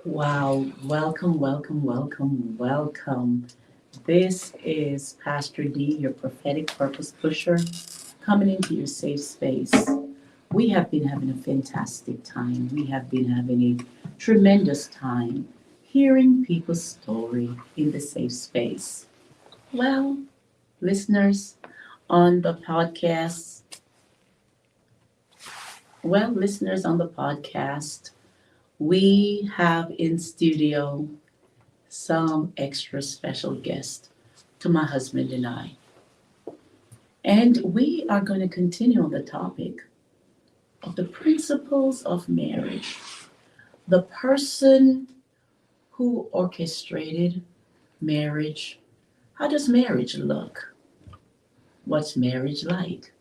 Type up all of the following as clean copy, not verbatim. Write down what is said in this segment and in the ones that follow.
Wow, welcome, welcome, welcome, welcome. This is Pastor D, your prophetic purpose pusher, coming into your safe space. We have been having a fantastic time. We have been having a tremendous time hearing people's story in the safe space. Well, listeners on the podcast, listeners on the podcast, we have in studio some extra special guest to my husband and I. And we are going to continue on the topic of the principles of marriage. The person who orchestrated marriage. How does marriage look? What's marriage like?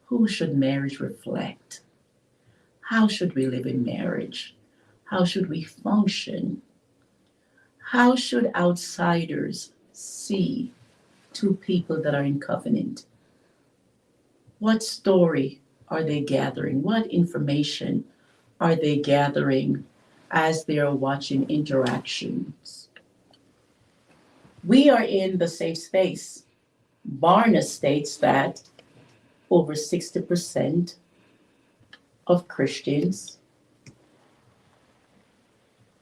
Who should marriage reflect? How should we live in marriage? How should we function? How should outsiders see two people that are in covenant? What story are they gathering? What information are they gathering as they are watching interactions? We are in the safe space. Barna states that over 60% of Christians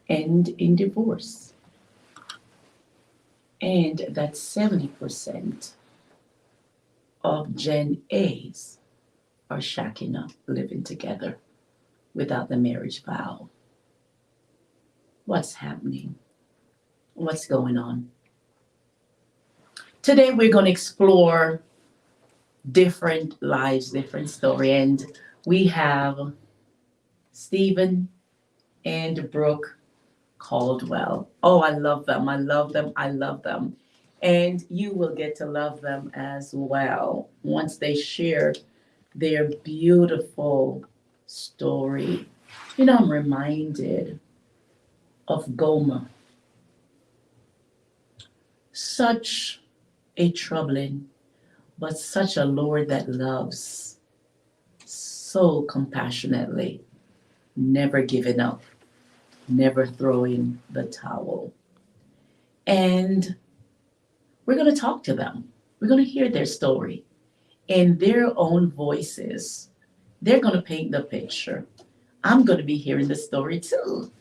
end in divorce, and that 70% of Gen A's are shacking up, living together without the marriage vow. What's happening? What's going on? Today we're going to explore different lives, different story, and we have Stephen and Brooke Caldwell. Oh, I love them. I love them. I love them. And you will get to love them as well once they share their beautiful story. You know, I'm reminded of Goma, such a troubling, but such a Lord that loves so compassionately, never giving up, never throwing the towel. And we're going to talk to them. We're going to hear their story in their own voices. They're going to paint the picture. I'm going to be hearing the story too.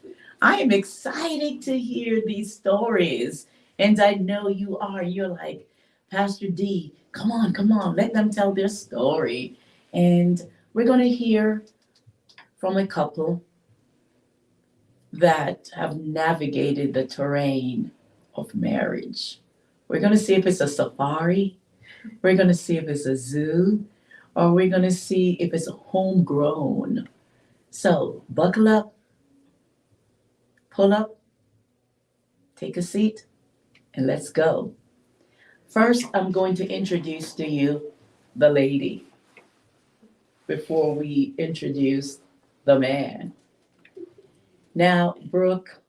I am excited to hear these stories. And I know you are. You're like, Pastor D, come on, let them tell their story. And we're going to hear from a couple that have navigated the terrain of marriage. We're going to see if it's a safari, we're going to see if it's a zoo, or we're going to see if it's homegrown. So buckle up, pull up, take a seat, and let's go. First, I'm going to introduce to you the lady before we introduce the man. Now, Brooke,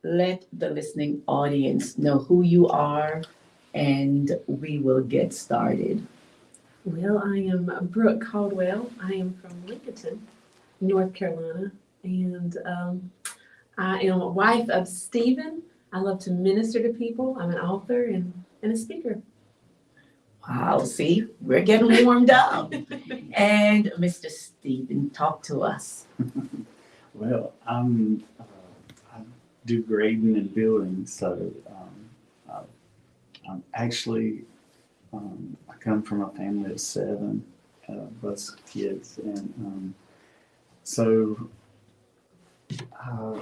let the listening audience know who you are and we will get started. Well, I am Brooke Caldwell. I am from Lincoln, North Carolina, and I am a wife of Stephen. I love to minister to people. I'm an author and a speaker. Wow, see, we're getting warmed up. And Mr. Stephen, talk to us. Well, I do grading and building, so I'm actually I come from a family of seven, plus kids, and so I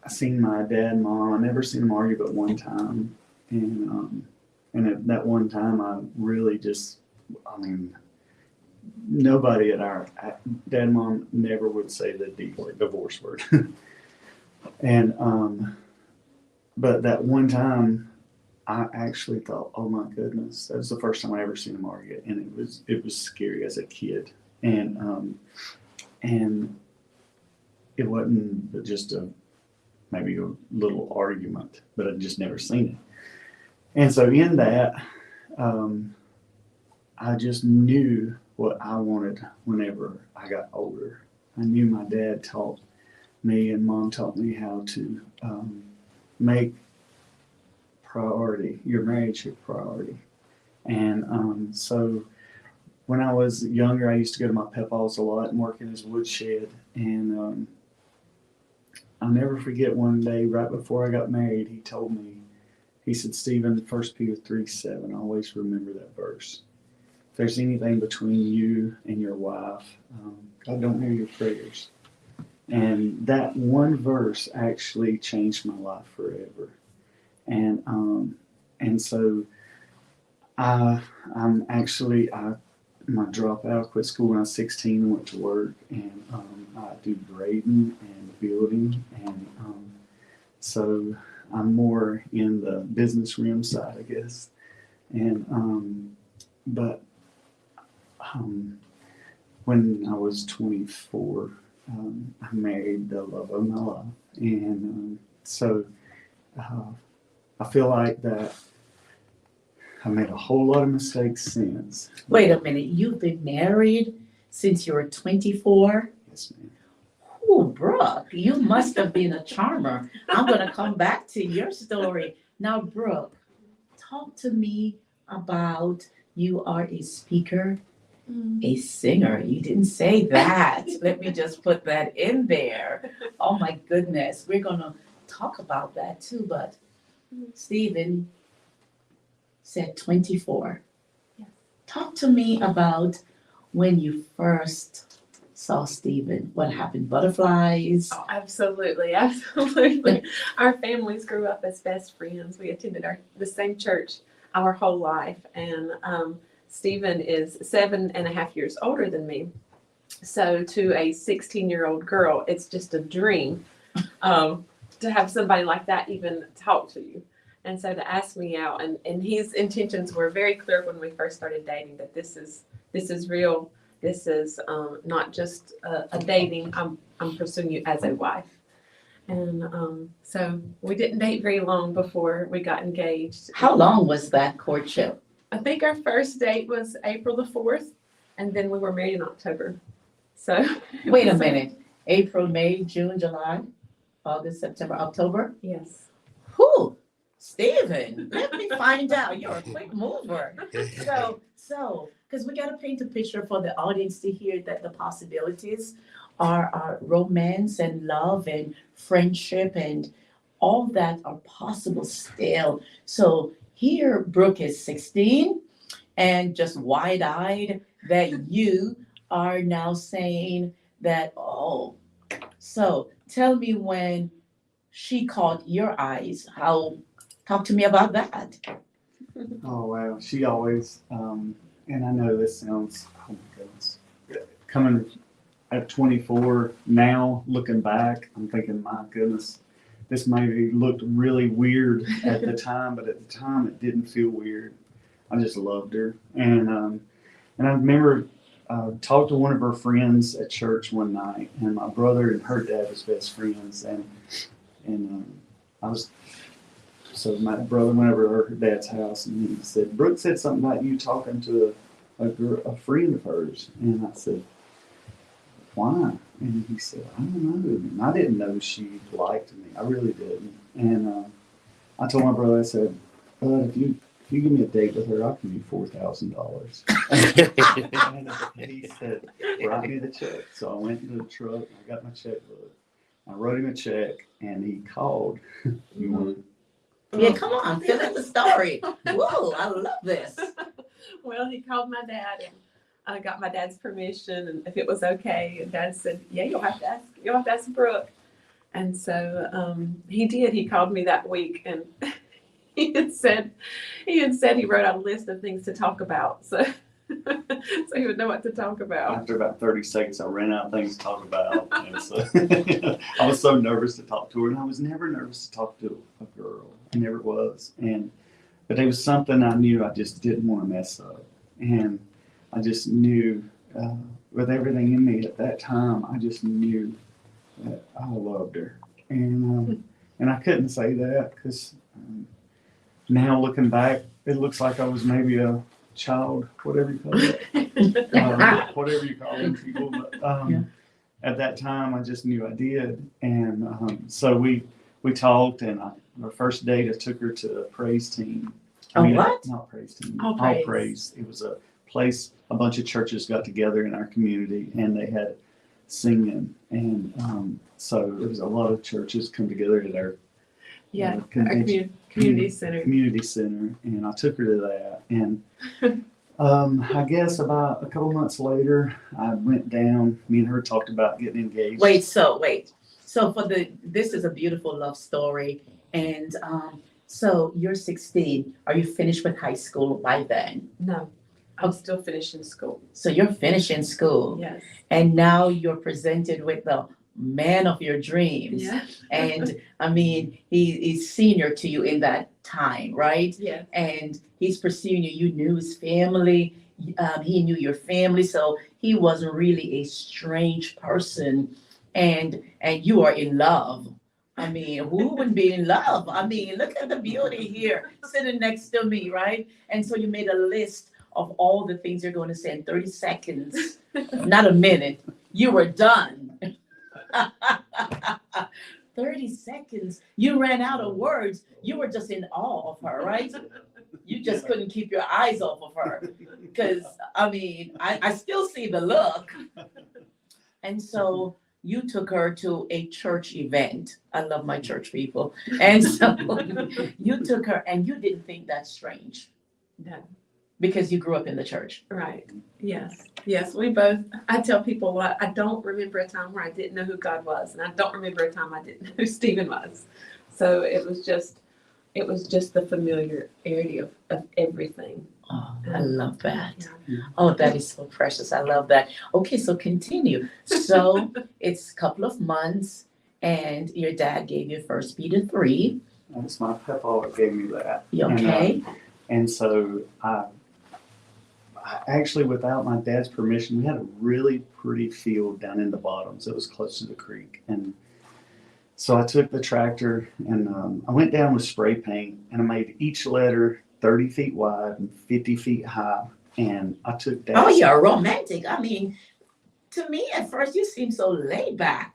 seen my dad and mom. I never seen them argue but one time, and at that one time, I really just, I mean, nobody at our dad and mom never would say the D word, divorce word. And but that one time I actually thought, oh my goodness, that was the first time I ever seen them argue, and it was scary as a kid. And it wasn't but just maybe a little argument, but I'd just never seen it. And so in that, I just knew what I wanted whenever I got older. I knew my dad taught me, and Mom taught me how to make your marriage your priority. And so when I was younger, I used to go to my papa's a lot and work in his woodshed. And I'll never forget one day right before I got married, he told me, he said, Stephen, 1 Peter 3:7, always remember that verse. If there's anything between you and your wife, God don't hear your prayers. And that one verse actually changed my life forever. And so I'm actually, my dropout, quit school when I was 16 and went to work, and I do grading and building, and so I'm more in the business realm side, I guess. And but when I was 24, I married the love of my life, and so I feel like that I made a whole lot of mistakes since. Wait a minute, you've been married since you were 24? Yes, ma'am. Oh, Brooke, you must have been a charmer. I'm going to come back to your story. Now, Brooke, talk to me about, you are a speaker, a singer. You didn't say that. Let me just put that in there. Oh my goodness, we're going to talk about that too. But Stephen said 24. Yes. Talk to me about when you first saw Stephen. What happened? Butterflies? Oh, absolutely, absolutely. Our families grew up as best friends. We attended the same church our whole life, and Stephen is 7.5 years older than me. So to a 16-year-old girl, it's just a dream to have somebody like that even talk to you. And so to ask me out, and his intentions were very clear when we first started dating, that this is real. This is not just a dating. I'm pursuing you as a wife. And so we didn't date very long before we got engaged. How long was that courtship? I think our first date was April the 4th, and then we were married in October. So Wait a minute. April, May, June, July, August, September, October? Yes. Who? Stephen, let me find out. You're a quick mover. So, because we got to paint a picture for the audience to hear that the possibilities are romance and love and friendship and all that are possible still. So here, Brooke is 16 and just wide-eyed that you are now saying that, oh, so tell me when she caught your eyes. Talk to me about that. Oh, wow. She always, and I know this sounds, oh my goodness, coming at 24 now, looking back, I'm thinking, my goodness, this maybe looked really weird at the time, but at the time it didn't feel weird. I just loved her. And I remember talked to one of her friends at church one night, and my brother and her dad was best friends, and so my brother went over to her dad's house, and he said, Brooke said something about you talking to a friend of hers. And I said, why? And he said, I don't know. And I didn't know she liked me. I really didn't. And I told my brother, I said, Bud, if you give me a date with her, I'll give you $4,000. And he said, write me the check. So I went into the truck, and I got my checkbook. I wrote him a check, and he called. You want to? Yeah, come on, fill in the story. Whoa, I love this. Well, he called my dad, and I got my dad's permission, and if it was okay. And Dad said, "Yeah, you'll have to ask Brooke." And so he did. He called me that week, and he had said he wrote out a list of things to talk about. So he would know what to talk about. After about 30 seconds, I ran out of things to talk about. And so I was so nervous to talk to her, and I was never nervous to talk to a girl. I never was. But there was something I knew I just didn't want to mess up. And I just knew with everything in me at that time, I just knew that I loved her. And I couldn't say that because now looking back, it looks like I was maybe a child, whatever you call it. Whatever you call them people. But, Yeah. at that time, I just knew I did. And so we talked, and our first date, I took her to a praise team. What? Not praise team. All All Praise. praise. It was a place, a bunch of churches got together in our community, and they had singing. And so it was a lot of churches come together at our Yeah, our convention. community center. Community center, and I took her to that. And I guess about a couple months later, I went down. Me and her talked about getting engaged. Wait. So this is a beautiful love story. And so you're 16. Are you finished with high school by then? No, I'm still finishing school. So you're finishing school. Yes. And now you're presented with the man of your dreams. Yeah. And I mean, he's senior to you in that time, right? Yeah. And he's pursuing you. You knew his family. He knew your family. So he wasn't really a strange person. And you are in love. I mean, who wouldn't be in love? I mean, look at the beauty here sitting next to me, right? And so you made a list of all the things you're going to say in 30 seconds, not a minute. You were done. 30 seconds. You ran out of words. You were just in awe of her, right? You just couldn't keep your eyes off of her. Because, I mean, I still see the look. And so you took her to a church event. I love my church people. And so you took her, and you didn't think that's strange No. because you grew up in the church. Right. Yes. Yes. We both. I tell people I don't remember a time where I didn't know who God was, and I don't remember a time I didn't know who Stephen was. So it was just the familiarity of everything. Oh, I love that. Yeah. Oh, that is so precious. I love that. Okay, so continue. So it's a couple of months, and your dad gave you 1 Peter 3. That's my papa gave me that. You okay? And so I actually, without my dad's permission, we had a really pretty field down in the bottoms. It was close to the creek. And so I took the tractor, and I went down with spray paint, and I made each letter 30 feet wide and 50 feet high. And I took that. Oh, you're romantic. I mean, to me at first you seem so laid back.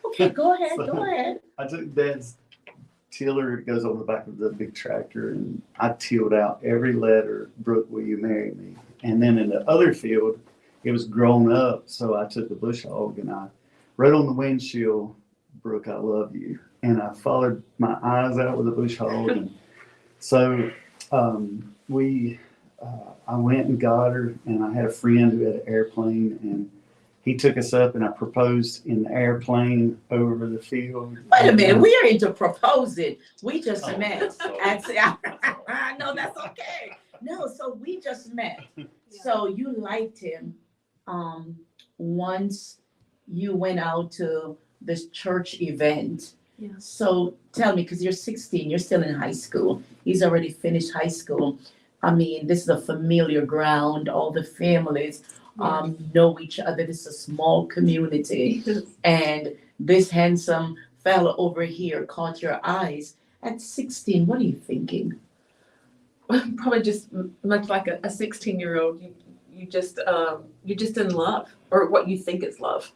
Okay, go ahead. I took Dad's tiller. It goes on the back of the big tractor, and I tilled out every letter, Brooke, will you marry me? And then in the other field, it was grown up, so I took the bush hog and I wrote on the windshield, Brooke, I love you. And I followed my eyes out with a bush hog. And so I went and got her, and I had a friend who had an airplane, and he took us up, and I proposed in the airplane over the field. Wait a minute, we are into proposing. We just met. Sorry. No, that's okay. No, so we just met. So you liked him once you went out to this church event. Yeah. So tell me, because you're 16, you're still in high school. He's already finished high school. I mean, this is a familiar ground. All the families know each other. This is a small community. And this handsome fellow over here caught your eyes. At 16, what are you thinking? Probably just much like a 16-year-old. You just you're just in love, or what you think is love.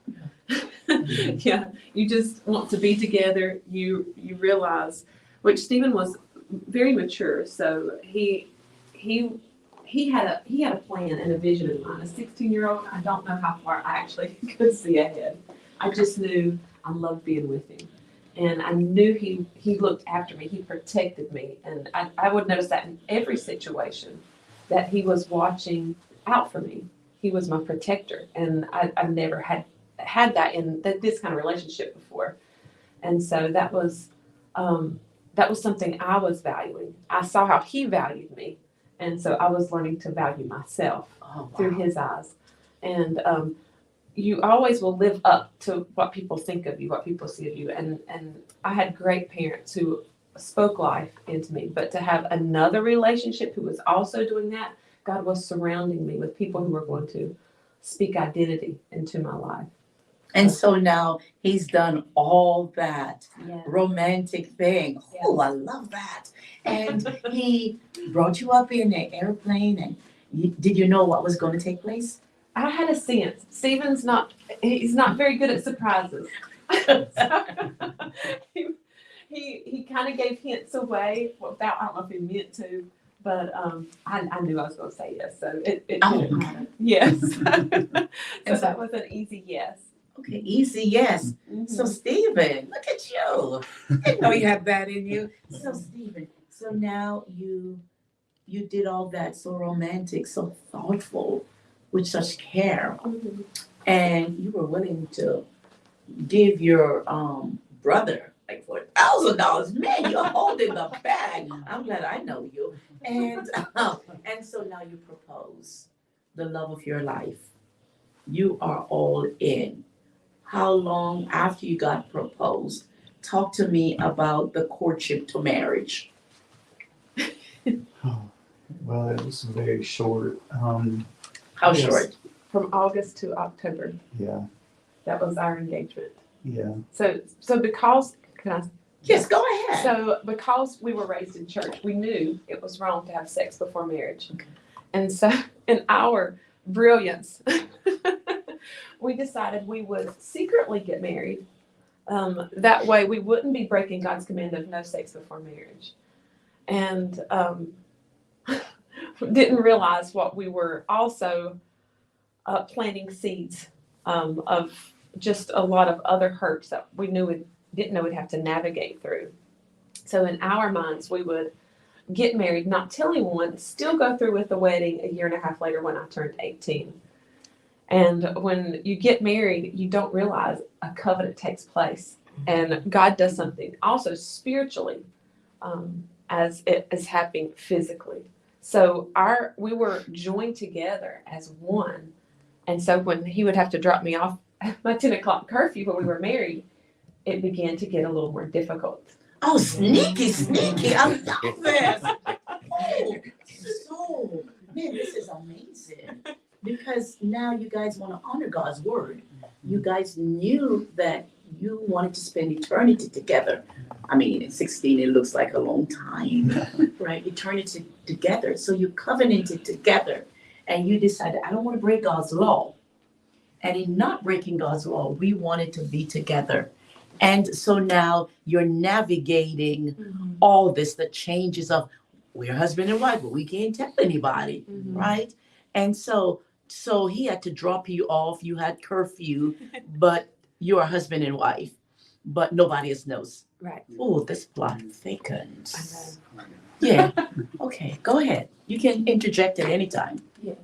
Yeah, you just want to be together. You realize, which Stephen was very mature, so he had a plan and a vision in mind. A 16-year-old, I don't know how far I actually could see ahead. I just knew I loved being with him, and I knew he looked after me. He protected me, and I would notice that in every situation that he was watching out for me. He was my protector, and I've never had that in this kind of relationship before. And so that was something I was valuing. I saw how he valued me, and so I was learning to value myself through his eyes. And you always will live up to what people think of you, what people see of you. And I had great parents who spoke life into me, but to have another relationship who was also doing that, God was surrounding me with people who were going to speak identity into my life. And so now he's done all that Yeah. romantic thing. Oh, I love that. And he brought you up in an airplane, and did you know what was going to take place? I had a sense. Stephen's he's not very good at surprises. he kind of gave hints away without, I don't know if he meant to, but I knew I was going to say yes, so it didn't matter. Yes. So that was an easy yes. Okay, easy, yes. Mhm. So Stephen, look at you. I didn't know you had that in you. So Stephen, so now you did all that so romantic, so thoughtful, with such care, Mhm. and you were willing to give your brother like $4,000. Man, you're holding the bag. I'm glad I know you. And so now you propose the love of your life. You are all in. How long after you got proposed? Talk to me about the courtship to marriage. Well, it was very short. How Yes. short? From August to October, Yeah, that was our engagement. yeah. So because, can I? Yes, go ahead. So because we were raised in church, we knew it was wrong to have sex before marriage. Okay. And so in our brilliance, we decided we would secretly get married. That way we wouldn't be breaking God's command of no sex before marriage. And didn't realize what we were also planting seeds of just a lot of other hurts that we didn't know we'd have to navigate through. So in our minds, we would get married, not tell anyone, still go through with the wedding a year and a half later when I turned 18. And when you get married, you don't realize a covenant takes place and God does something also spiritually as it is happening physically. So we were joined together as one. And so when he would have to drop me off at my 10 o'clock curfew when we were married, it began to get a little more difficult. Oh, sneaky, sneaky. I love this. Oh, so, man, this is amazing. Because now you guys want to honor God's word. You guys knew that you wanted to spend eternity together. I mean, at 16, it looks like a long time, right? Eternity together. So you covenanted together and you decided, I don't want to break God's law. And in not breaking God's law, we wanted to be together. And so now you're navigating all this, the changes of we're husband and wife, but we can't tell anybody, right? And so he had to drop you off. You had curfew, but you're a husband and wife, but nobody else knows. Right. Oh, this plot thickens. Yeah. Okay, go ahead. You can interject at any time. Yes.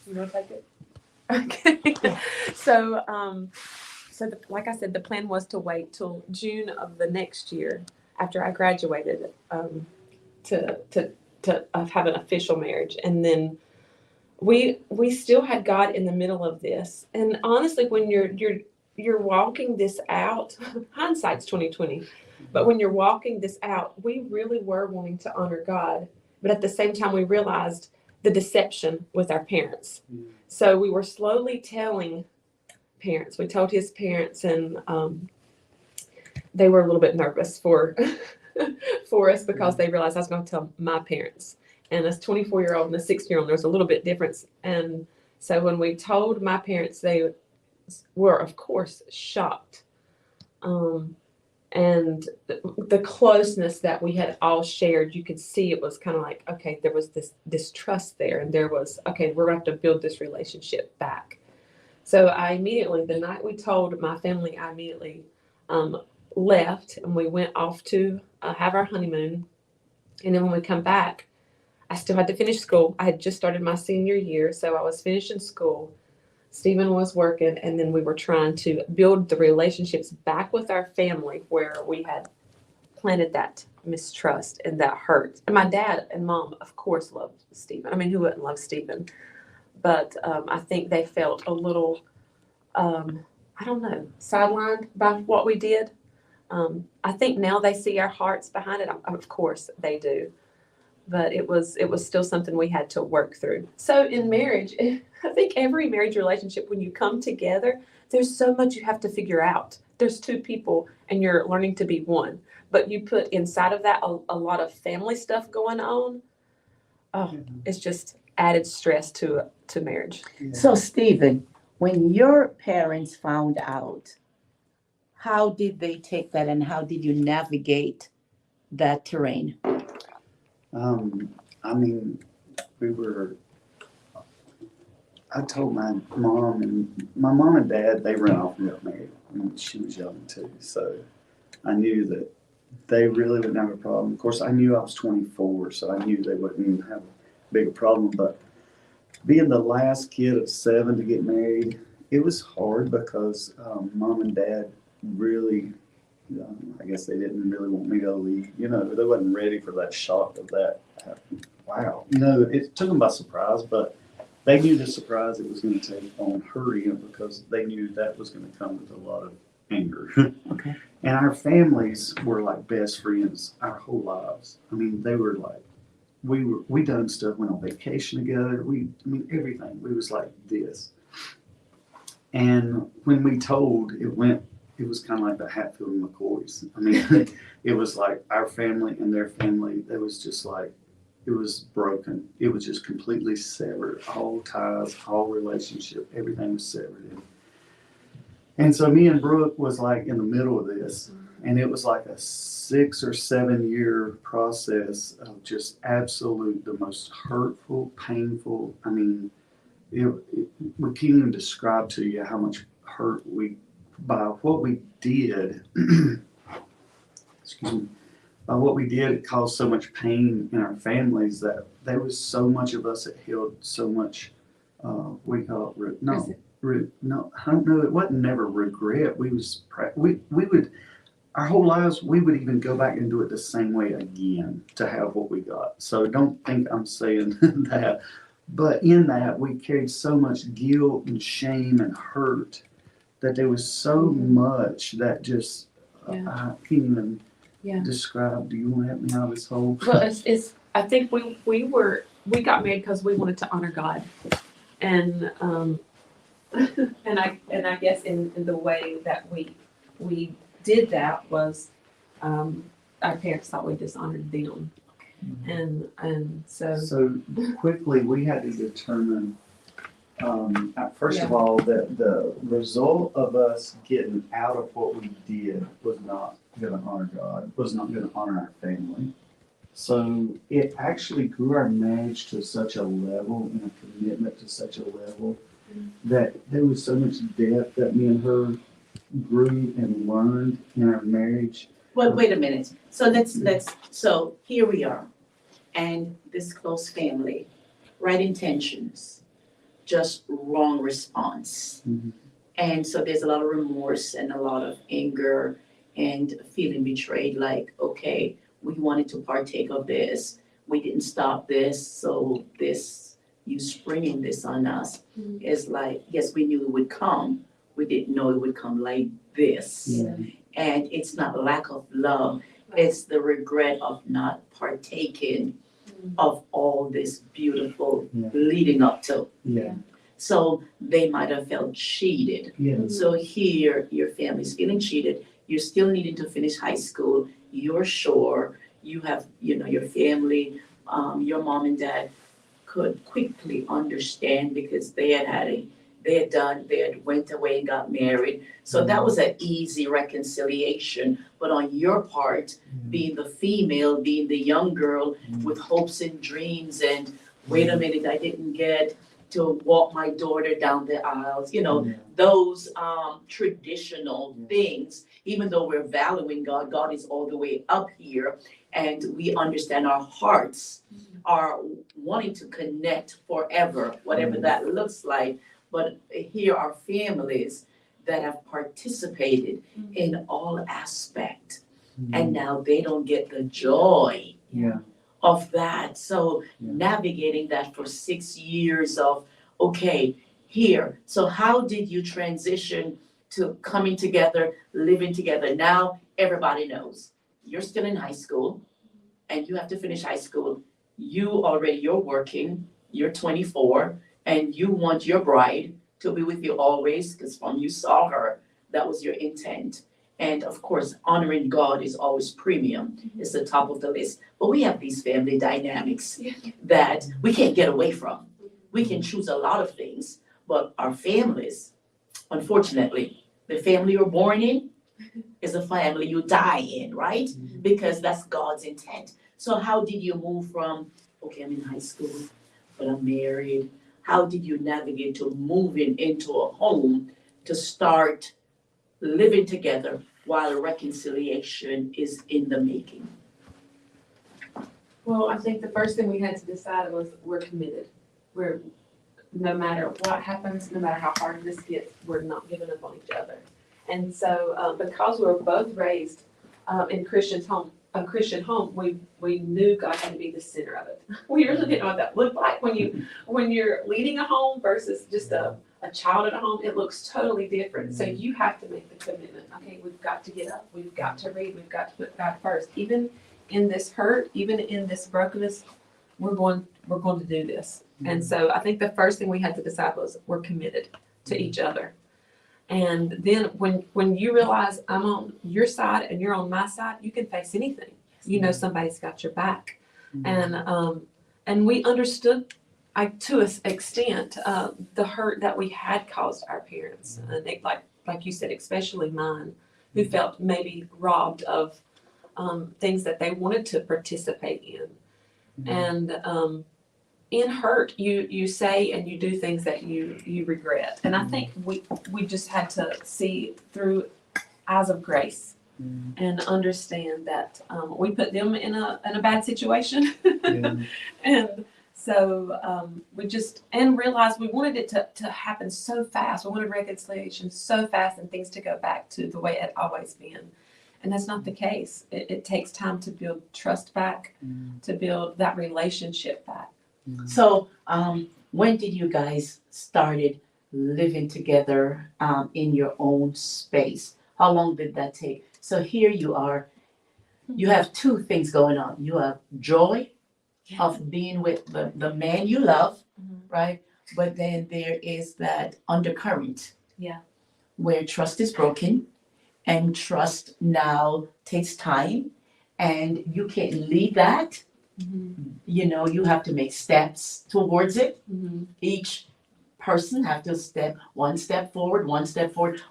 You want to take it? Okay. So, like I said, the plan was to wait till June of the next year after I graduated to have an official marriage, and then we still had God in the middle of this. And honestly, when you're walking this out, hindsight's 2020, but when you're walking this out, we really were wanting to honor God, but at the same time, we realized the deception with our parents. So we were slowly telling parents. We told his parents, and they were a little bit nervous for us because they realized I was going to tell my parents. And a 24-year-old and a 16-year-old, there's a little bit difference. And so when we told my parents, they were, of course, shocked. And the closeness that we had all shared, you could see it was kind of like, okay, there was this trust there, and there was, okay, we're going to have to build this relationship back. So I immediately, the night we told my family, I immediately left, and we went off to have our honeymoon. And then when we come back, I still had to finish school. I had just started my senior year, so I was finishing school. Stephen was working, and then we were trying to build the relationships back with our family where we had planted that mistrust and that hurt. And my dad and mom, of course, loved Stephen. I mean, who wouldn't love Stephen? But I think they felt a little, I don't know, sidelined by what we did. I think now they see our hearts behind it. Of course, they do. But it was still something we had to work through. So in marriage, I think every marriage relationship, when you come together, there's so much you have to figure out. There's two people and you're learning to be one. But you put inside of that a lot of family stuff going on. Oh, it's just, added stress to marriage. So Stephen, when your parents found out, how did they take that and how did you navigate that terrain? I mean, we were, I told my mom and dad, they ran off and got married when she was young too. So I knew that they really wouldn't have a problem. Of course, I knew I was 24, so I knew they wouldn't have a big problem. But being the last kid of 7 to get married, it was hard because mom and dad really, I guess they didn't really want me to leave. You know, they wasn't ready for that shock of that. Wow. You know, it took them by surprise, but they knew the surprise it was going to take on her end because they knew that was going to come with a lot of anger. Okay. And our families were like best friends our whole lives. I mean, they were like, we done stuff, went on vacation together. Everything. We was like this. And when we told, it was kind of like the Hatfield and McCoys. I mean, it was like our family and their family. It was just like, it was broken. It was just completely severed. All ties, all relationship, everything was severed. And so me and Brooke was like in the middle of this. And it was like a 6 or 7 year process of just absolute, the most hurtful, painful. I mean, we can't even describe to you how much hurt by what we did, excuse me, by what we did, it caused so much pain in our families that there was so much of us that held so much, we call it, no, I don't know, it wasn't never regret. We would, our whole lives, we would even go back and do it the same way again to have what we got. So don't think I'm saying that. But in that, we carried so much guilt and shame and hurt that there was so much that just, I can't even describe. Do you want to help me out of this whole? Well, it's. I think we got married because we wanted to honor God, and I guess in the way that we did that was, our parents thought we dishonored them. And so quickly we had to determine, first of all, that the result of us getting out of what we did was not going to honor God, was not going to honor our family. So it actually grew our marriage to such a level and a commitment to such a level that there was so much depth that me and her grew and learned in our marriage. Well, wait a minute. So so here we are, and this close family, right intentions, just wrong response. Mm-hmm. And so there's a lot of remorse and a lot of anger and feeling betrayed, like, okay, we wanted to partake of this. We didn't stop this, so this, you springing this on us is like, yes, we knew it would come. We didn't know it would come like this. Yeah. And it's not lack of love, it's the regret of not partaking of all this beautiful leading up to. Yeah. So they might have felt cheated. Yeah. So here, your family's feeling cheated. You're still needing to finish high school. You're sure you have, your family, your mom and dad could quickly understand because they had went away and got married. So that was an easy reconciliation. But on your part, being the female, being the young girl with hopes and dreams, and wait a minute, I didn't get to walk my daughter down the aisles, those traditional things, even though we're valuing God, God is all the way up here, and we understand our hearts are wanting to connect forever, whatever that looks like. But here are families that have participated in all aspects, and now they don't get the joy of that. So navigating that for 6 years of, okay, here. So how did you transition to coming together, living together? Now everybody knows you're still in high school and you have to finish high school. You're working, you're 24, and you want your bride to be with you always, because from you saw her, that was your intent. And of course, honoring God is always premium. It's the top of the list. But we have these family dynamics that we can't get away from. We can choose a lot of things, but our families, unfortunately, the family you're born in is a family you die in, right? Because that's God's intent. So how did you move from, okay, I'm in high school, but I'm married. How did you navigate to moving into a home to start living together while reconciliation is in the making? Well, I think the first thing we had to decide was we're committed. We're, no matter what happens, no matter how hard this gets, we're not giving up on each other. And so, because we were both raised in a Christian home, we knew God had to be the center of it. We really didn't know what that looked like when you're leading a home versus just a child at a home. It looks totally different. So you have to make the commitment. Okay, we've got to get up. We've got to read. We've got to put God first. Even in this hurt, even in this brokenness, we're going to do this. And so I think the first thing we had to decide was we're committed to each other. And then when you realize I'm on your side and you're on my side, you can face anything. You know somebody's got your back. And we understood, to an extent, the hurt that we had caused our parents. And they, like you said, especially mine, who felt maybe robbed of things that they wanted to participate in. And in hurt, you say and you do things that you regret. And I think we just had to see through eyes of grace and understand that we put them in a bad situation. And so we just, and realized we wanted it to happen so fast. We wanted reconciliation so fast and things to go back to the way it had always been. And that's not the case. It takes time to build trust back, to build that relationship back. So, when did you guys started living together in your own space? How long did that take? So here you are. You have two things going on. You have joy of being with the man you love, right? But then there is that undercurrent. Yeah. Where trust is broken, and trust now takes time, and you can't leave that. You know, you have to make steps towards it. Each person have to step one step forward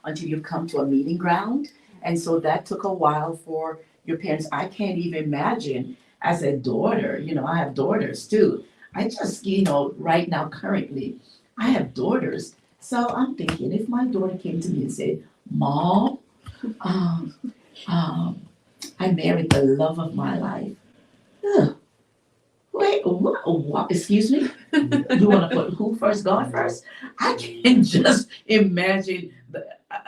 until you come to a meeting ground. And so that took a while for your parents. I can't even imagine as a daughter, you know, I have daughters too. I just, you know, right now currently, I have daughters. So I'm thinking if my daughter came to me and said, Mom, I married the love of my life. Wait, what? Excuse me? You want to put who first, God first? I can just imagine,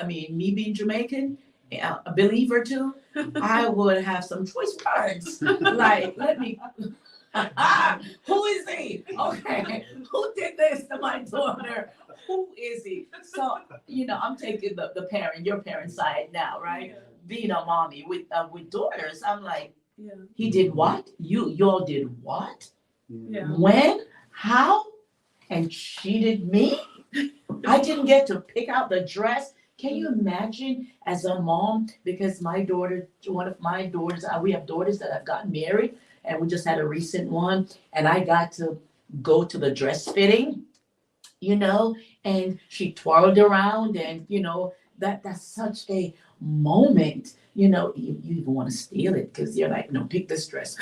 me being Jamaican, a believer too, I would have some choice words. Like, let me, who is he? Okay, who did this to my daughter? Who is he? So, you know, I'm taking your parent side now, right? Being a mommy with daughters, I'm like, he did what? Y'all did what? When? How? And cheated me? I didn't get to pick out the dress. Can you imagine as a mom? Because my daughter, one of my daughters, we have daughters that have gotten married, and we just had a recent one, and I got to go to the dress fitting, you know, and she twirled around, and you know, that's such a moment. You know, you even want to steal it because you're like, no, pick this dress,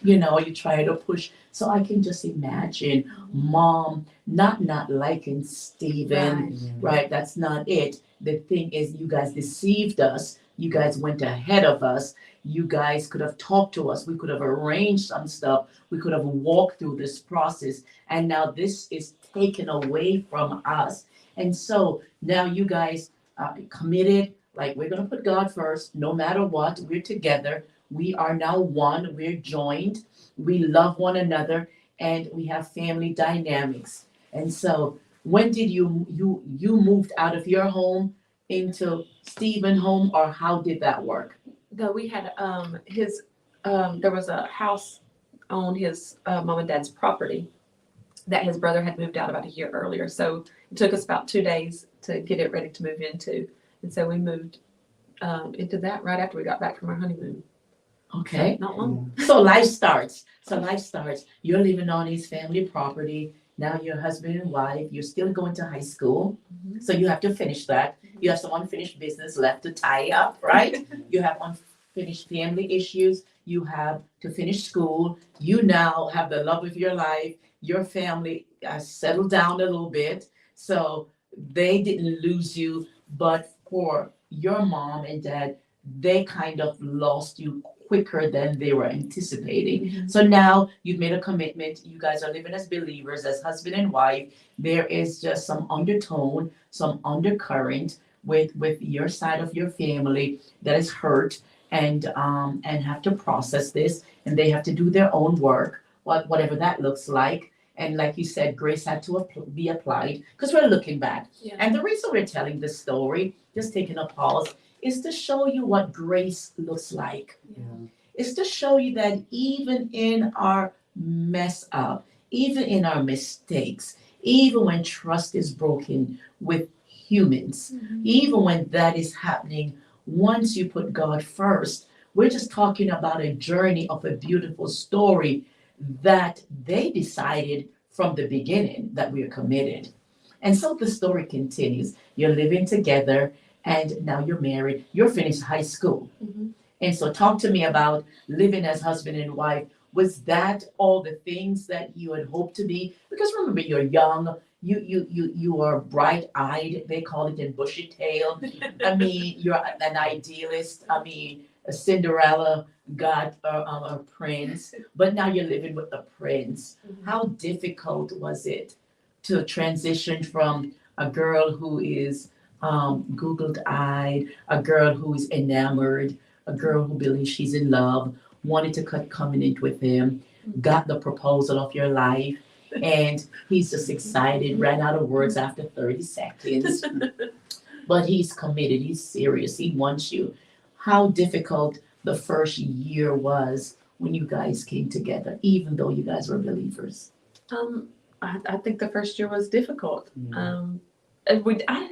you know, you try to push. So I can just imagine mom not liking Stephen, right? That's not it. The thing is, you guys deceived us. You guys went ahead of us. You guys could have talked to us. We could have arranged some stuff. We could have walked through this process. And now this is taken away from us. And so now you guys are committed. Like, we're going to put God first, no matter what. We're together. We are now one. We're joined. We love one another, and we have family dynamics. And so, when did you moved out of your home into Stephen's home, or how did that work? No, we had there was a house on his mom and dad's property that his brother had moved out about a year earlier. So it took us about 2 days to get it ready to move into. And so we moved into that right after we got back from our honeymoon. Okay. So not long. So life starts. You're living on his family property. Now you're husband and wife, you're still going to high school, Mhm. so you have to finish that. You have some unfinished business left to tie up, right? You have unfinished family issues, you have to finish school. You now have the love of your life, your family settled down a little bit, so they didn't lose you, but for your mom and dad, they kind of lost you quicker than they were anticipating. So now you've made a commitment. You guys are living as believers, as husband and wife. There is just some undertone, some undercurrent with your side of your family that is hurt and have to process this, and they have to do their own work, whatever that looks like. And like you said, grace had to be applied because we're looking back. Yeah. And the reason we're telling this story, just taking a pause, is to show you what grace looks like. Yeah. Is to show you that even in our mess up, even in our mistakes, even when trust is broken with humans, even when that is happening, once you put God first, we're just talking about a journey of a beautiful story that they decided from the beginning that we are committed. And so the story continues. You're living together and now you're married. You're finished high school. Mhm. And so talk to me about living as husband and wife. Was that all the things that you had hoped to be? Because remember, you're young, you are bright-eyed, they call it, and bushy-tailed. I mean, you're an idealist. I mean, a Cinderella got a prince, but now you're living with the prince. How difficult was it to transition from a girl who is googled-eyed, a girl who is enamored, a girl who believes she's in love, wanted to cut covenant with him, got the proposal of your life, and he's just excited, ran out of words after 30 seconds. But he's committed, he's serious, he wants you. How difficult the first year was when you guys came together, even though you guys were believers. I think the first year was difficult. Yeah.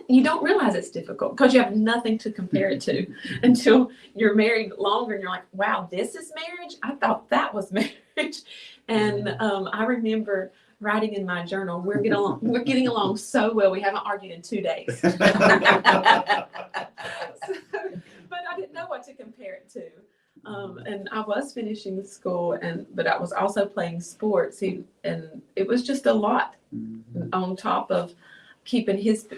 You don't realize it's difficult because you have nothing to compare it to until you're married longer and you're like, wow, this is marriage? I thought that was marriage. And I remember writing in my journal, we're getting along so well. We haven't argued in 2 days. But I didn't know what to compare it to. And I was finishing school, but I was also playing sports, and it was just a lot on top of keeping his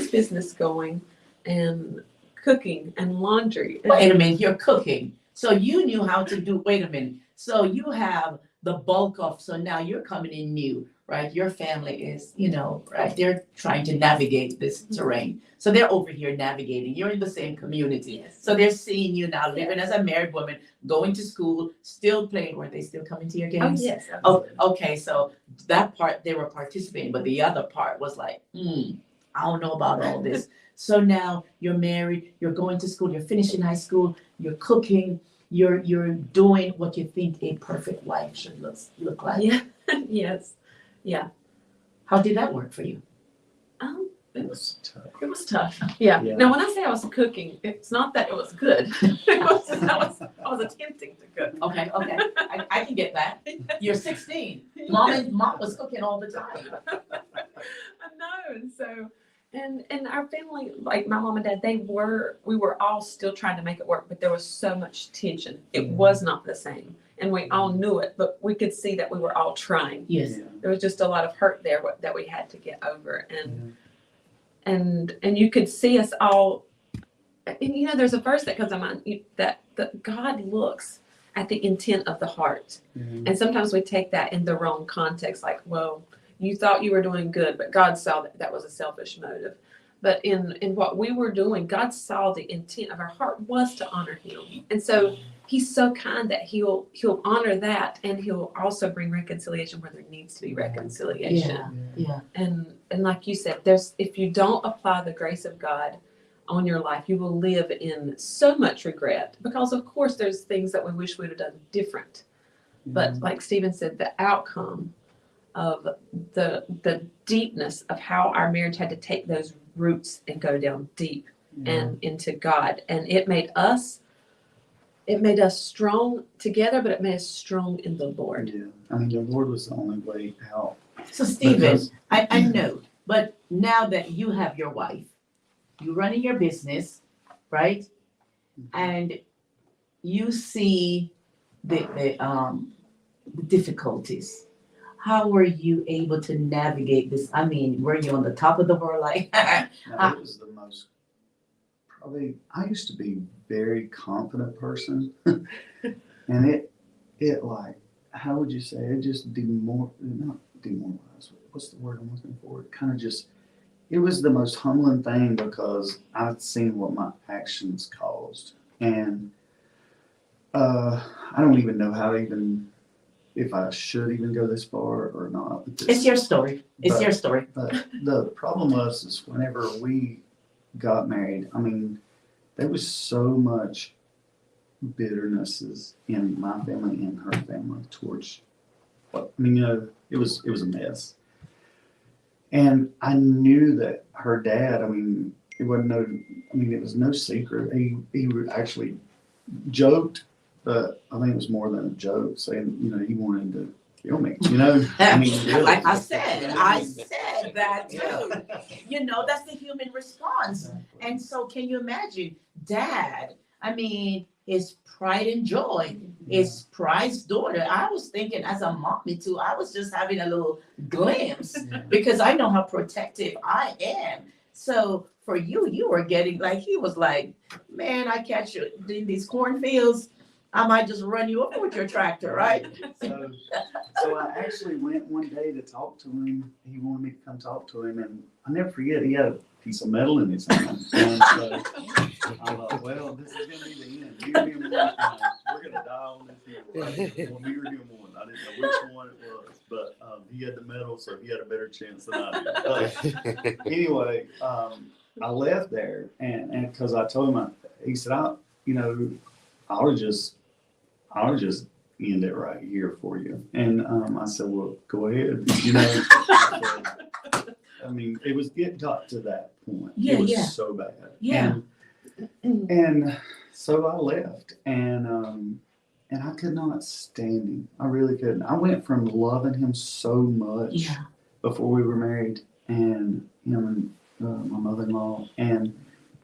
business going and cooking and laundry. Wait a minute, you're cooking. So you knew how to do, wait a minute. So you have the bulk of, so now you're coming in new, right? Your family is, right? They're trying to navigate this terrain. So they're over here navigating. You're in the same community. Yes. So they're seeing you now living as a married woman, going to school, still playing. Were they still coming to your Oh, games? yes. Oh, Absolutely. okay. So that part they were participating, but the other part was like, I don't know about all this. So now you're married, you're going to school, you're finishing high school, you're cooking, you're doing what you think a perfect wife should look like. Yeah. Yes. Yeah. How did that work for you? It was tough. It was tough. Yeah. Yeah. Now, when I say I was cooking, it's not that it was good. I was attempting to cook. Okay, I can get that. You're 16. Mom was cooking all the time. I know. And so, and our family, like my mom and dad, we were all still trying to make it work, but there was so much tension. It was not the same. And we all knew it, but we could see that we were all trying. Yes. Yeah. There was just a lot of hurt there that we had to get over. And you could see us all, and there's a verse that comes to mind that God looks at the intent of the heart. Yeah. And sometimes we take that in the wrong context, like, well, you thought you were doing good, but God saw that was a selfish motive. But in what we were doing, God saw the intent of our heart was to honor him. And so he's so kind that he'll honor that, and he'll also bring reconciliation where there needs to be reconciliation. Yeah. And like you said, if you don't apply the grace of God on your life, you will live in so much regret, because of course there's things that we wish we'd have done different. But like Stephen said, the outcome of the deepness of how our marriage had to take those roots and go down deep and into God. And it made us strong together, but it made us strong in the Lord. Yeah. I mean, the Lord was the only way out So Stephen, Because- I know, but now that you have your wife, you running your business, right? And you see the difficulties. How were you able to navigate this? I mean, were you on the top of the world like No, it was the most, probably, I used to be a very confident person. And it like, how would you say, it just not demoralized, what's the word I'm looking for? It kind of just, it was the most humbling thing because I'd seen what my actions caused. And I don't even know if I should even go this far or not. it's your story. It's But- your story. But the problem is whenever we got married, I mean, there was so much bitternesses in my family and her family towards it was a mess. And I knew that her dad, I mean, it was no secret. He actually joked, but I think it was more than a joke, saying, he wanted to kill me, I mean, really. Like I said that too. That's the human response. And so can you imagine dad? I mean, his pride and joy, his prized daughter. I was thinking as a mommy too, I was just having a little glimpse because I know how protective I am. So for you were getting like, he was like, man, I catch you in these cornfields. I might just run you over with your tractor, right? So I actually went one day to talk to him. He wanted me to come talk to him, and I never forget, he had a piece of metal in his hand. And so I thought, well, this is going to be the end. You and me, we're going to die on this hill. Right? When we were doing one, I didn't know which one it was, but he had the metal, so he had a better chance than I did. But anyway, I left there, and because I told him, he said, I'll just end it right here for you. And I said, well, go ahead. I mean, it got to that point. It was so bad. Yeah. And so I left, and I could not stand him. I really couldn't. I went from loving him so much before we were married, and him and my mother-in-law, and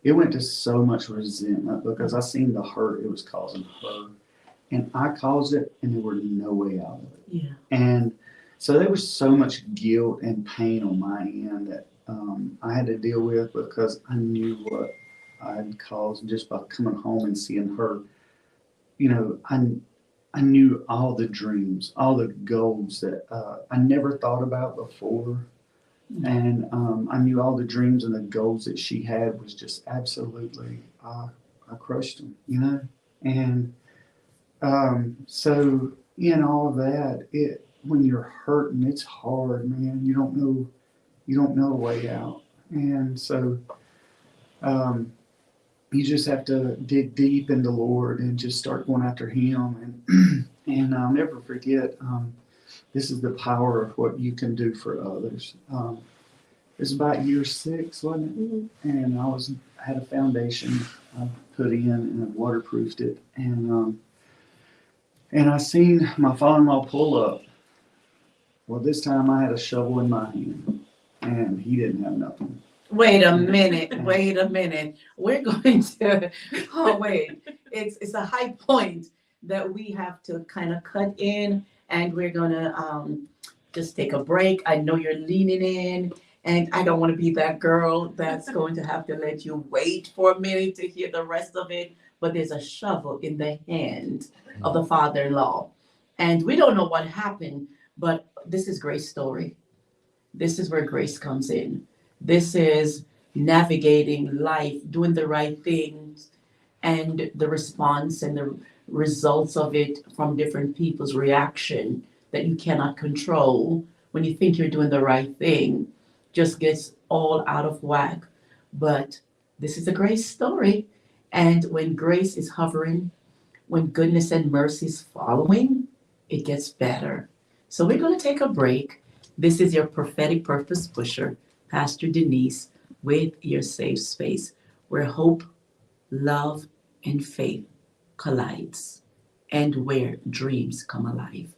it went to so much resentment because I seen the hurt it was causing her. And I caused it, and there were no way out of it. Yeah. And so there was so much guilt and pain on my end that I had to deal with because I knew what I had caused just by coming home and seeing her. I knew all the dreams, all the goals that I never thought about before. And I knew all the dreams and the goals that she had was just absolutely, I crushed them, And so in all of that, when you're hurting, it's hard, man. You don't know a way out. And so you just have to dig deep in the Lord and just start going after him. And I'll never forget, this is the power of what you can do for others. It was about year 6, wasn't it? Mm-hmm. And I had a foundation I put in and I waterproofed it. And I seen my father-in-law pull up. Well, this time I had a shovel in my hand, and he didn't have nothing. Wait a minute. We're going to, it's a high point that we have to kind of cut in, and we're going to just take a break. I know you're leaning in, and I don't want to be that girl that's going to have to let you wait for a minute to hear the rest of it. But there's a shovel in the hand of the father-in-law. And we don't know what happened, but this is Grace's story. This is where grace comes in. This is navigating life, doing the right things, and the response and the results of it from different people's reaction that you cannot control when you think you're doing the right thing just gets all out of whack. But this is a grace story. And when grace is hovering, when goodness and mercy is following, it gets better. So we're going to take a break. This is your prophetic purpose pusher, Pastor Denise, with your safe space, where hope, love, and faith collides, and where dreams come alive.